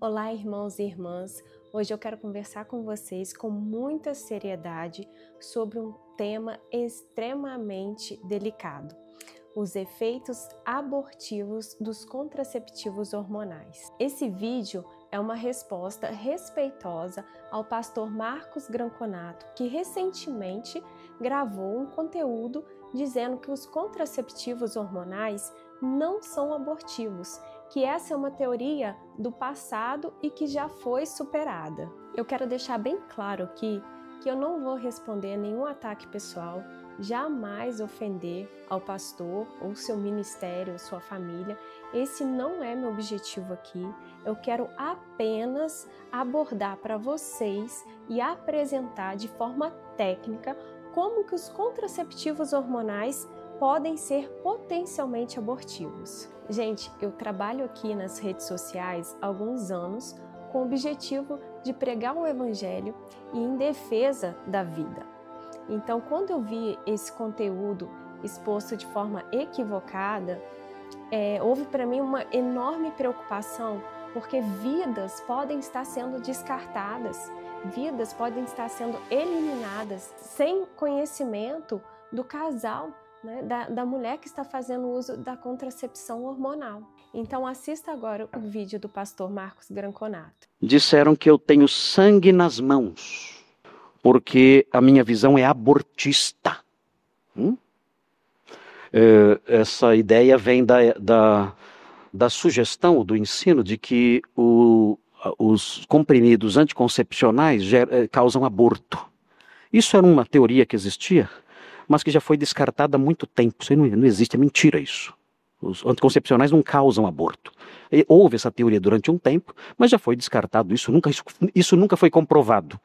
Olá, irmãos e irmãs! Hoje eu quero conversar com vocês com muita seriedade sobre um tema extremamente delicado: os efeitos abortivos dos contraceptivos hormonais. Esse vídeo é uma resposta respeitosa ao pastor Marcos Granconato, que recentemente gravou um conteúdo dizendo que os contraceptivos hormonais não são abortivos, que essa é uma teoria do passado e que já foi superada. Eu quero deixar bem claro aqui que eu não vou responder a nenhum ataque pessoal, jamais ofender ao pastor ou seu ministério ou sua família. Esse não é meu objetivo aqui. Eu quero apenas abordar para vocês e apresentar de forma técnica como que os contraceptivos hormonais podem ser potencialmente abortivos. Gente, eu trabalho aqui nas redes sociais há alguns anos com o objetivo de pregar o evangelho e em defesa da vida. Então, quando eu vi esse conteúdo exposto de forma equivocada, houve para mim uma enorme preocupação, porque vidas podem estar sendo descartadas, vidas podem estar sendo eliminadas sem conhecimento do casal, né, da mulher que está fazendo uso da contracepção hormonal. Então assista agora o vídeo do pastor Marcos Granconato. Disseram que eu tenho sangue nas mãos, porque a minha visão é abortista. Essa ideia vem da sugestão, do ensino de que os comprimidos anticoncepcionais causam aborto. Isso era uma teoria que existia, mas que já foi descartada há muito tempo. Isso não existe, é mentira isso. Os anticoncepcionais não causam aborto. Houve essa teoria durante um tempo, mas já foi descartado. Isso nunca foi comprovado.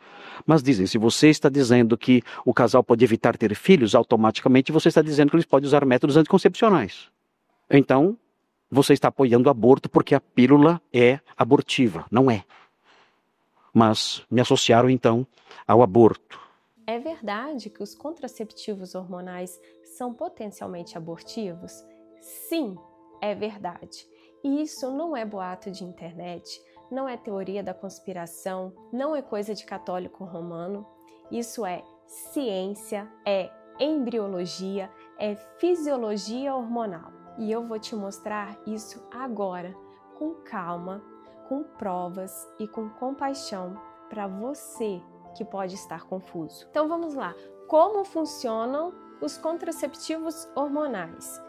Mas dizem, se você está dizendo que o casal pode evitar ter filhos, automaticamente você está dizendo que eles podem usar métodos anticoncepcionais. Então, você está apoiando o aborto porque a pílula é abortiva. Não é. Mas me associaram então ao aborto. É verdade que os contraceptivos hormonais são potencialmente abortivos? Sim, é verdade. E isso não é boato de internet, não é teoria da conspiração, não é coisa de católico romano. Isso é ciência, é embriologia, é fisiologia hormonal. E eu vou te mostrar isso agora, com calma, com provas e com compaixão para você que pode estar confuso. Então vamos lá. Como funcionam os contraceptivos hormonais?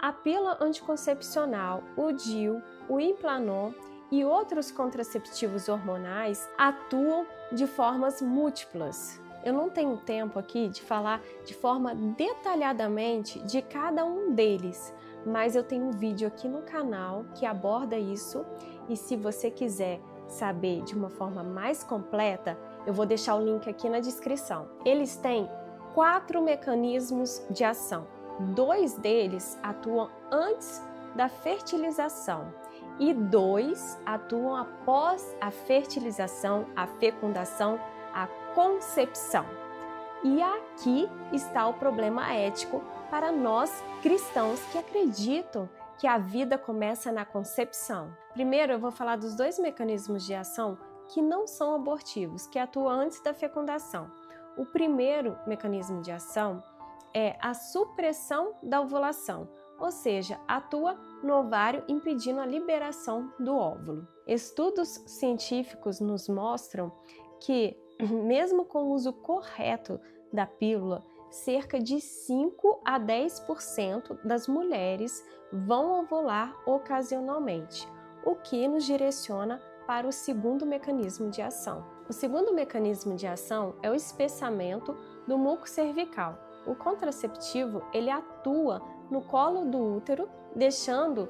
A pílula anticoncepcional, o DIU, o Implanon e outros contraceptivos hormonais atuam de formas múltiplas. Eu não tenho tempo aqui de falar de forma detalhadamente de cada um deles, mas eu tenho um vídeo aqui no canal que aborda isso, e se você quiser saber de uma forma mais completa, eu vou deixar o link aqui na descrição. Eles têm 4 mecanismos de ação. 2 deles atuam antes da fertilização e 2 atuam após a fertilização, a fecundação, a concepção. E aqui está o problema ético para nós cristãos que acreditam que a vida começa na concepção. Primeiro eu vou falar dos 2 mecanismos de ação que não são abortivos, que atuam antes da fecundação. O primeiro mecanismo de ação é a supressão da ovulação, ou seja, atua no ovário impedindo a liberação do óvulo. Estudos científicos nos mostram que, mesmo com o uso correto da pílula, cerca de 5 a 10% das mulheres vão ovular ocasionalmente, o que nos direciona para o segundo mecanismo de ação. O segundo mecanismo de ação é o espessamento do muco cervical. O contraceptivo, ele atua no colo do útero, deixando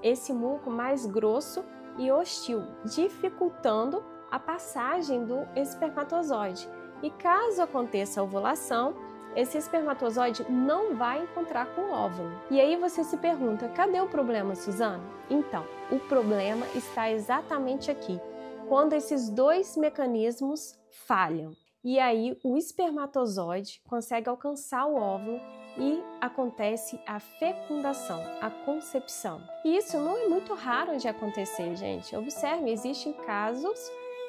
esse muco mais grosso e hostil, dificultando a passagem do espermatozoide. E caso aconteça a ovulação, esse espermatozoide não vai encontrar com o óvulo. E aí você se pergunta, cadê o problema, Suzana? Então, o problema está exatamente aqui, quando esses 2 mecanismos falham. E aí o espermatozoide consegue alcançar o óvulo e acontece a fecundação, a concepção. E isso não é muito raro de acontecer, gente. Observe, existem casos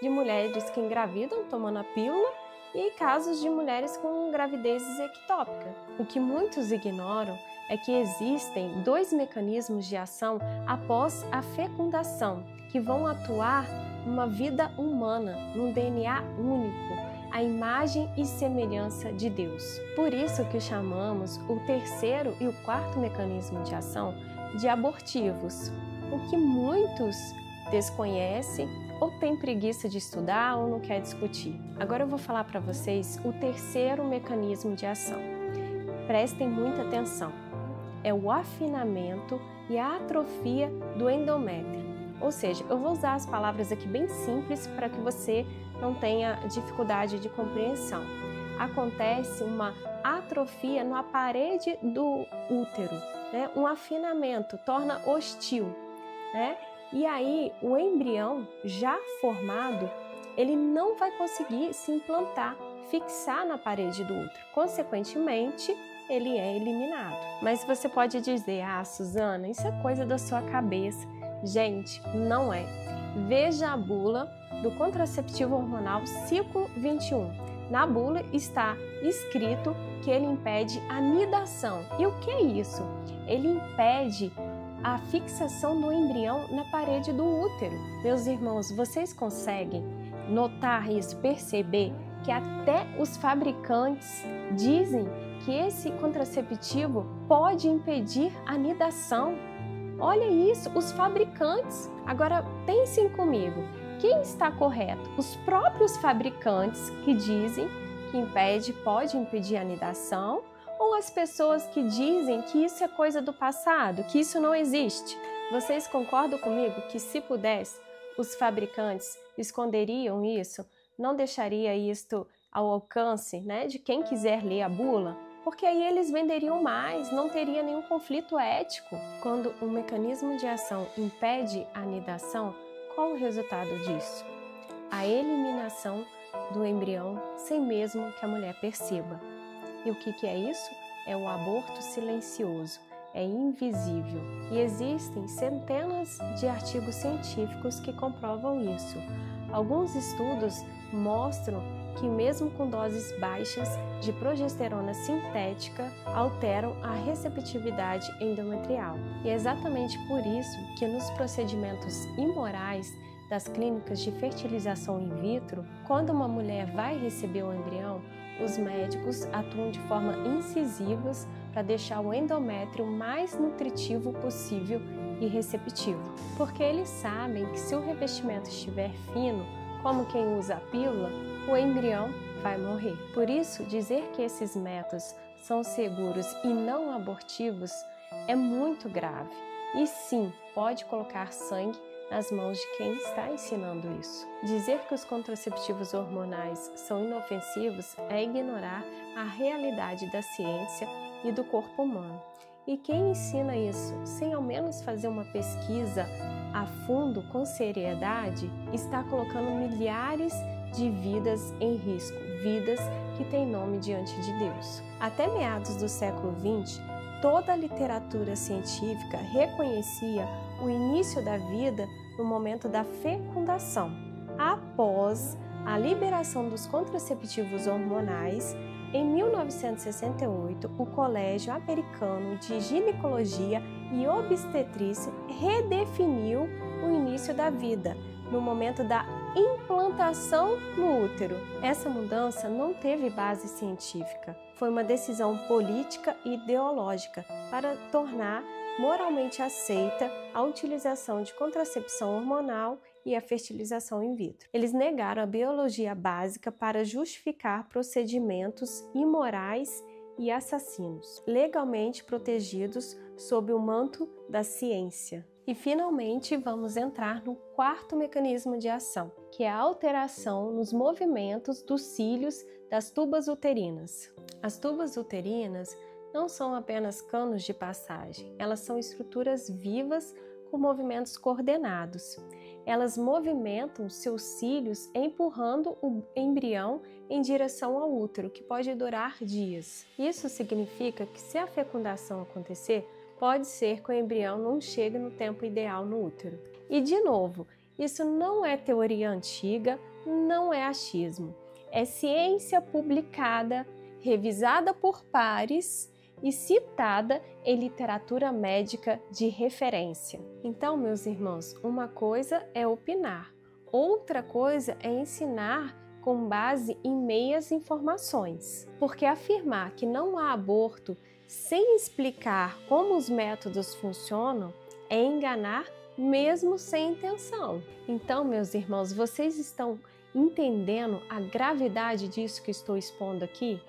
de mulheres que engravidam tomando a pílula e casos de mulheres com gravidez ectópica. O que muitos ignoram é que existem 2 mecanismos de ação após a fecundação, que vão atuar numa vida humana, num DNA único, a imagem e semelhança de Deus. Por isso que chamamos o 3º e o 4º mecanismo de ação de abortivos, o que muitos desconhecem ou têm preguiça de estudar ou não quer discutir. Agora eu vou falar para vocês o 3º mecanismo de ação. Prestem muita atenção. É o afinamento e a atrofia do endométrio. Ou seja, eu vou usar as palavras aqui bem simples para que você não tenha dificuldade de compreensão. Acontece uma atrofia na parede do útero, né? Um afinamento, torna hostil, né? E aí o embrião já formado, ele não vai conseguir se implantar, fixar na parede do útero. Consequentemente, ele é eliminado. Mas você pode dizer, Suzana, isso é coisa da sua cabeça. Gente, não é. Veja a bula do contraceptivo hormonal ciclo 21. Na bula está escrito que ele impede a nidação. E o que é isso? Ele impede a fixação do embrião na parede do útero. Meus irmãos, vocês conseguem notar isso, perceber que até os fabricantes dizem que esse contraceptivo pode impedir a nidação? Olha isso, os fabricantes. Agora pensem comigo, quem está correto? Os próprios fabricantes que dizem que pode impedir a nidação, ou as pessoas que dizem que isso é coisa do passado, que isso não existe? Vocês concordam comigo que se pudesse, os fabricantes esconderiam isso, não deixaria isto ao alcance, né, de quem quiser ler a bula? Porque aí eles venderiam mais, não teria nenhum conflito ético. Quando um mecanismo de ação impede a nidação, qual o resultado disso? A eliminação do embrião sem mesmo que a mulher perceba. E o que é isso? É o aborto silencioso, é invisível. E existem centenas de artigos científicos que comprovam isso. Alguns estudos mostram que mesmo com doses baixas de progesterona sintética, alteram a receptividade endometrial. E é exatamente por isso que nos procedimentos imorais das clínicas de fertilização in vitro, quando uma mulher vai receber o embrião, os médicos atuam de forma incisivas para deixar o endométrio mais nutritivo possível e receptivo. Porque eles sabem que se o revestimento estiver fino, como quem usa a pílula, o embrião vai morrer. Por isso, dizer que esses métodos são seguros e não abortivos é muito grave. E sim, pode colocar sangue nas mãos de quem está ensinando isso. Dizer que os contraceptivos hormonais são inofensivos é ignorar a realidade da ciência e do corpo humano. E quem ensina isso sem ao menos fazer uma pesquisa a fundo, com seriedade, está colocando milhares de vidas em risco, vidas que têm nome diante de Deus. Até meados do século XX, toda a literatura científica reconhecia o início da vida no momento da fecundação. Após a liberação dos contraceptivos hormonais, em 1968, o Colégio Americano de Ginecologia e Obstetrícia redefiniu o início da vida, no momento da implantação no útero. Essa mudança não teve base científica, foi uma decisão política e ideológica para tornar moralmente aceita a utilização de contracepção hormonal e a fertilização in vitro. Eles negaram a biologia básica para justificar procedimentos imorais e assassinos, legalmente protegidos sob o manto da ciência. E finalmente vamos entrar no quarto mecanismo de ação, que é a alteração nos movimentos dos cílios das tubas uterinas. As tubas uterinas não são apenas canos de passagem, elas são estruturas vivas com movimentos coordenados. elas movimentam seus cílios empurrando o embrião em direção ao útero, que pode durar dias. Isso significa que se a fecundação acontecer, pode ser que o embrião não chegue no tempo ideal no útero. E de novo, isso não é teoria antiga, não é achismo. É ciência publicada, revisada por pares e citada em literatura médica de referência. Então, meus irmãos, uma coisa é opinar, outra coisa é ensinar com base em meias informações. Porque afirmar que não há aborto sem explicar como os métodos funcionam é enganar mesmo sem intenção. Então, meus irmãos, vocês estão entendendo a gravidade disso que estou expondo aqui?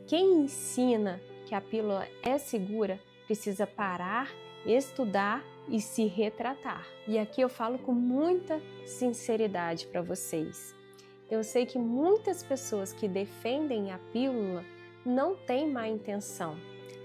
Quem ensina que a pílula é segura precisa parar, estudar e se retratar. E aqui eu falo com muita sinceridade para vocês. Eu sei que muitas pessoas que defendem a pílula não têm má intenção,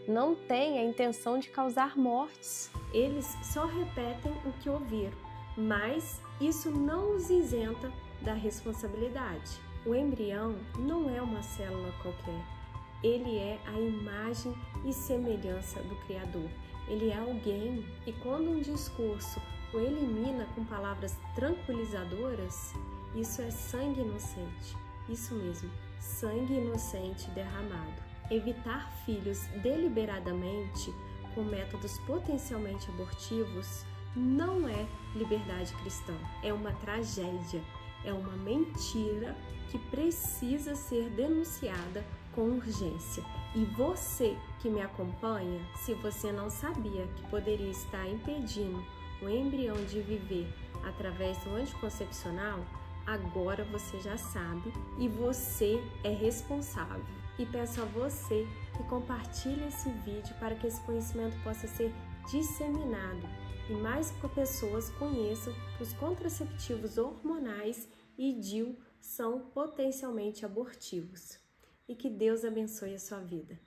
não têm a intenção de causar mortes. Eles só repetem o que ouviram, mas isso não os isenta da responsabilidade. O embrião não é uma célula qualquer. Ele é a imagem e semelhança do Criador. Ele é alguém, e quando um discurso o elimina com palavras tranquilizadoras, isso é sangue inocente. Isso mesmo, sangue inocente derramado. Evitar filhos deliberadamente com métodos potencialmente abortivos não é liberdade cristã, é uma tragédia, é uma mentira que precisa ser denunciada com urgência. E você que me acompanha, se você não sabia que poderia estar impedindo o embrião de viver através do anticoncepcional, agora você já sabe e você é responsável. E peço a você que compartilhe esse vídeo para que esse conhecimento possa ser disseminado e mais pessoas conheçam que os contraceptivos hormonais e DIU são potencialmente abortivos. E que Deus abençoe a sua vida.